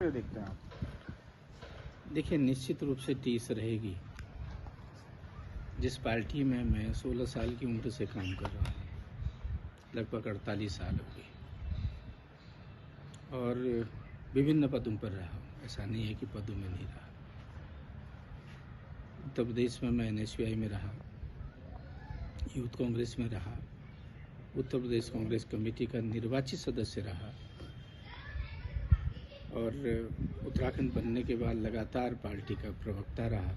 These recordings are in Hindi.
कैसे देखते हैं आप? देखिए, निश्चित रूप से टीस रहेगी। जिस पार्टी में मैं 16 साल की उम्र से काम कर रहा हूँ, लगभग 48 साल हो गए और विभिन्न पदों पर रहा हूँ। ऐसा नहीं है कि पदों में नहीं रहा। उत्तर प्रदेश में मैं NSUI में रहा, यूथ कांग्रेस में रहा, उत्तर प्रदेश कांग्रेस कमेटी का निर्वाचित सदस्य रहा और उत्तराखंड बनने के बाद लगातार पार्टी का प्रवक्ता रहा,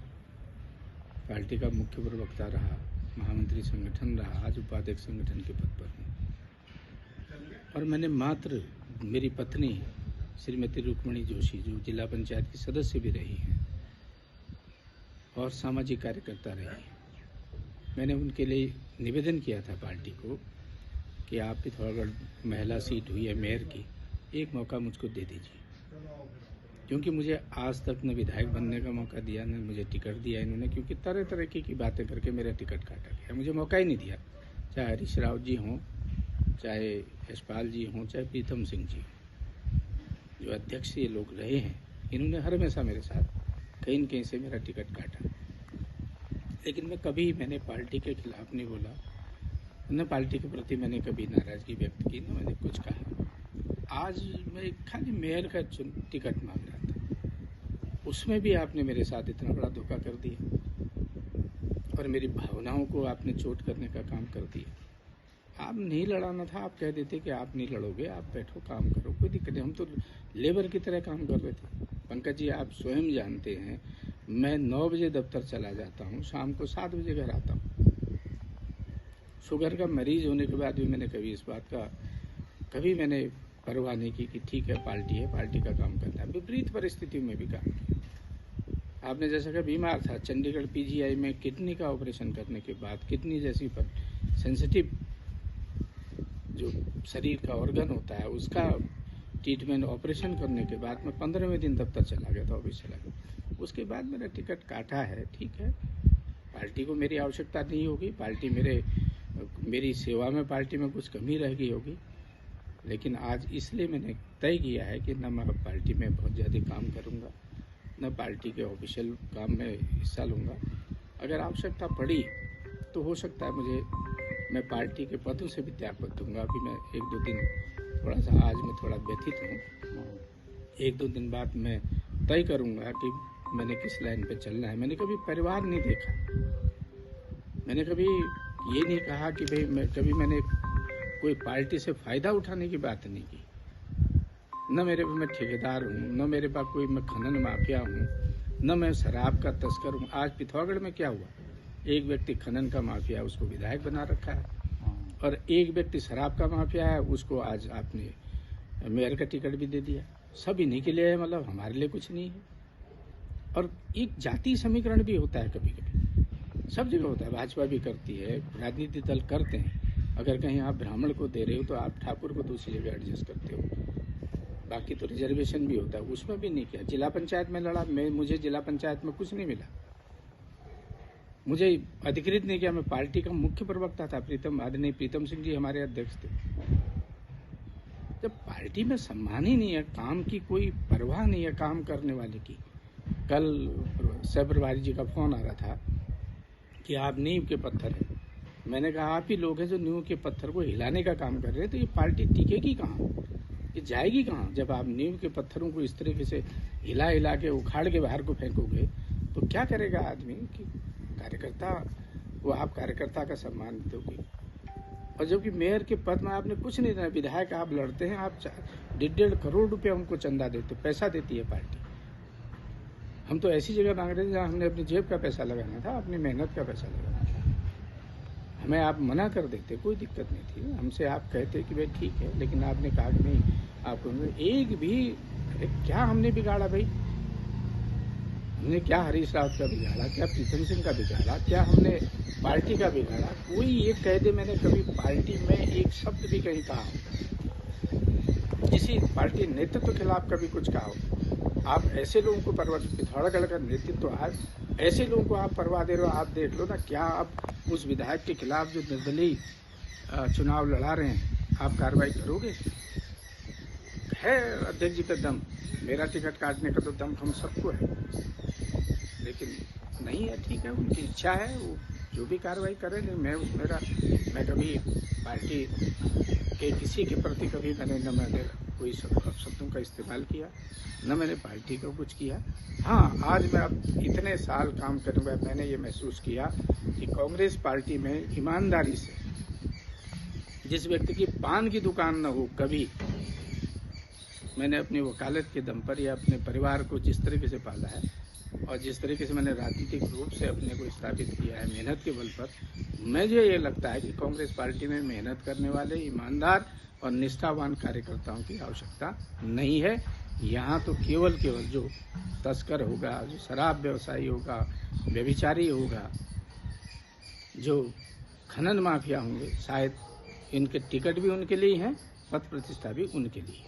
पार्टी का मुख्य प्रवक्ता रहा, महामंत्री संगठन रहा, आज उपाध्यक्ष संगठन के पद पर हूँ। और मैंने मात्र मेरी पत्नी श्रीमती रुक्मणी जोशी, जो जिला पंचायत की सदस्य भी रही हैं और सामाजिक कार्यकर्ता रही हैं, मैंने उनके लिए निवेदन किया था पार्टी को कि आप पिथौरागढ़ महिला सीट हुई है मेयर की, एक मौका मुझको दे दीजिए, क्योंकि मुझे आज तक न विधायक बनने का मौका दिया, न मुझे टिकट दिया इन्होंने, क्योंकि तरह तरह की बातें करके मेरा टिकट काटा गया। मुझे मौका ही नहीं दिया, चाहे हरीश राव जी हों, चाहे यशपाल जी हों, चाहे प्रीतम सिंह जी हों, जो अध्यक्ष ये लोग रहे हैं, इन्होंने हर हमेशा मेरे साथ कहीं न कहीं से मेरा टिकट काटा। लेकिन मैंने पार्टी के खिलाफ नहीं बोला, न पार्टी के प्रति मैंने कभी नाराजगी व्यक्त की, न मैंने कुछ कहा। आज मैं खाली मेयर का टिकट मांग रहा था, उसमें भी आपने मेरे साथ इतना बड़ा धोखा कर दिया और मेरी भावनाओं को आपने चोट करने का काम कर दिया। आप नहीं लड़ाना था, आप कह देते कि आप नहीं लड़ोगे, आप बैठो काम करो, कोई दिक्कत नहीं। हम तो लेबर की तरह काम कर रहे थे। पंकज जी, आप स्वयं जानते हैं, मैं 9 बजे दफ्तर चला जाता हूँ, शाम को 7 बजे घर आता हूँ। शुगर का मरीज होने के बाद भी मैंने कभी इस बात का कभी मैंने परवाह नहीं की कि ठीक है, पार्टी का काम करना है। विपरीत परिस्थितियों में भी काम किया। आपने जैसा कि बीमार था, चंडीगढ़ PGI में किडनी का ऑपरेशन करने के बाद, किडनी जैसी सेंसिटिव जो शरीर का ऑर्गन होता है, उसका ट्रीटमेंट ऑपरेशन करने के बाद मैं 15वें दिन दफ्तर चला गया था, ऑफिस चला गया। उसके बाद मेरा टिकट काटा है, ठीक है, पार्टी को मेरी आवश्यकता नहीं होगी, पार्टी मेरी सेवा में पार्टी में कुछ कमी रह गई होगी, लेकिन आज इसलिए मैंने तय किया है कि न मैं पार्टी में बहुत ज़्यादा काम करूँगा, न पार्टी के ऑफिशियल काम में हिस्सा लूँगा। अगर आवश्यकता पड़ी तो हो सकता है मैं पार्टी के पदों से भी त्याग दूंगा। अभी मैं 1-2 दिन आज मैं थोड़ा व्यथित हूँ। 1-2 दिन बाद मैं तय करूँगा कि मैंने किस लाइन पे चलना है। मैंने कभी परिवार नहीं देखा, मैंने कभी ये नहीं कहा कि भाई मैंने कोई पार्टी से फ़ायदा उठाने की बात नहीं की। न मैं ठेकेदार हूँ, न मेरे पास कोई मैं खनन माफिया हूँ, न मैं शराब का तस्कर हूँ। आज पिथौरागढ़ में क्या हुआ, एक व्यक्ति खनन का माफिया, उसको विधायक बना रखा है, और एक व्यक्ति शराब का माफिया है, उसको आज आपने मेयर का टिकट भी दे दिया। सब इन्हीं के लिए है, मतलब हमारे लिए कुछ नहीं है। और एक जाति समीकरण भी होता है, कभी कभी सब जगह होता है, भाजपा भी करती है, राजनीतिक दल करते हैं। अगर कहीं आप ब्राह्मण को दे रहे हो तो आप ठाकुर को दूसरी जगह एडजस्ट करते हो। बाकी तो रिजर्वेशन भी होता है, उसमें भी नहीं किया। जिला पंचायत में लड़ा, मुझे जिला पंचायत में कुछ नहीं मिला, मुझे अधिकृत नहीं किया। मैं पार्टी का मुख्य प्रवक्ता था, आदरणीय प्रीतम सिंह जी हमारे अध्यक्ष थे। जब पार्टी में सम्मान ही नहीं है, काम की कोई परवाह नहीं है काम करने वाले की। कल सह प्रभारी जी का फोन आ रहा था कि आप नींव के पत्थर हैं। मैंने कहा आप ही लोग हैं जो नींव के पत्थर को हिलाने का काम कर रहे हैं, तो ये पार्टी टिकेगी कहाँ, ये जाएगी कहाँ? जब आप नींव के पत्थरों को इस तरीके से हिला के उखाड़ के बाहर को फेंकोगे तो क्या करेगा आदमी कि कार्यकर्ता वो, आप कार्यकर्ता का सम्मान दोगे। और जबकि मेयर के पद में आपने कुछ नहीं देना, विधायक आप लड़ते हैं, आप 1.5 करोड़ रुपया हमको चंदा देते, पैसा देती है पार्टी। हम तो ऐसी जगह मांग रहे थे जहाँ हमने अपनी जेब का पैसा लगाना था, अपनी मेहनत का पैसा लगाना था। हमें आप मना कर देते, कोई दिक्कत नहीं थी, हमसे आप कहते कि भाई ठीक है, लेकिन आपने कहा कि नहीं, आपको एक भी क्या हमने बिगाड़ा भाई? हमने क्या हरीश राव का बिगाड़ा, क्या प्रीतम सिंह का बिगाड़ा, क्या हमने पार्टी का बिगाड़ा? कोई ये कह दे मैंने कभी पार्टी में एक शब्द भी कहीं कहा हो, किसी पार्टी नेतृत्व के खिलाफ कभी कुछ कहा हो? आप ऐसे लोगों को पिथौरागढ़ का नेतृत्व आज ऐसे लोगों को आप परवाह दे रहे हो। आप देख लो ना, क्या आप उस विधायक के खिलाफ जो निर्दलीय चुनाव लड़ा रहे हैं, आप कार्रवाई करोगे? है अध्यक्ष जी का दम, मेरा टिकट काटने का तो दम हम सबको है, लेकिन नहीं है, ठीक है, उनकी इच्छा है, वो जो भी कार्रवाई करे। मैं कभी पार्टी के किसी के प्रति कभी मैंने कोई शब्दों का इस्तेमाल किया, न मैंने पार्टी को कुछ किया। हाँ, आज मैं अब इतने साल काम करने में मैंने ये महसूस किया कि कांग्रेस पार्टी में ईमानदारी से जिस व्यक्ति की पान की दुकान न हो, कभी मैंने अपनी वकालत के दम पर या अपने परिवार को जिस तरीके से पाला है और जिस तरीके से मैंने राजनीतिक रूप से अपने को स्थापित किया है मेहनत के बल पर, मुझे ये लगता है कि कांग्रेस पार्टी में मेहनत करने वाले ईमानदार और निष्ठावान कार्यकर्ताओं की आवश्यकता नहीं है। यहाँ तो केवल जो तस्कर होगा, जो शराब व्यवसायी होगा, व्यभिचारी होगा, जो खनन माफिया होंगे, शायद इनके टिकट भी उनके लिए हैं, पद प्रतिष्ठा भी उनके लिए।